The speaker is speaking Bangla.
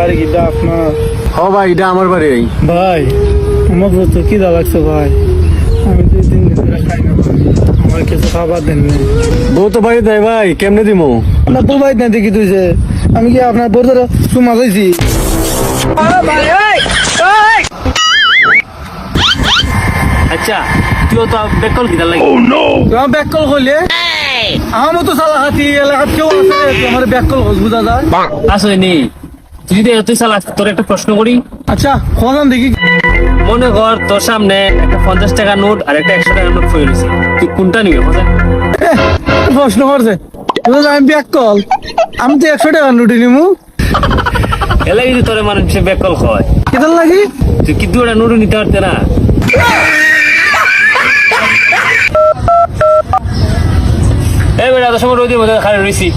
বাড়ি কি আপনার? ও ভাই এটা আমার বাড়ি। ভাই আমার তো কি দা লাগছে ভাই, আমি 2-3 দিন ধরে খাই না ভাই, আমার কিছু খাবার দেন না। বউ তো বাড়ি দেয় ভাই, কেমনে দিমু? না বউ ভাই না দেখি তুইছে, আমি কি আপনার বউ ধরে চুমা যাইছি? আচ্ছা তুইও তো বেকল কিনা লাগে। তোমার ব্যাক কল করলে আমার মতো সালা হাতি এলাকাত কেউ আছে আমার ব্যাক কল বুঝা যায়? আসলে নি তুই যদি এতই সাল তোর একটা প্রশ্ন করি। আচ্ছা খোঁজান দেখি। মনে কর তোর সামনে একটা 50 টাকা নোট আর একটা 100 টাকা নোট পড়ে রয়েছে, তুই কোনটা নিবি? প্রশ্ন করছে আমি ব্যাক কল, আমি তো 100 টাকা নোটি নিমু। এলে যদি তোর মানুষ বেকল হয় কেতার লাগি? তুই কি 2টা নোট নিতে পারতে না? এই বেটা তো সময় রোদি মধ্যে খালি রয়েছি।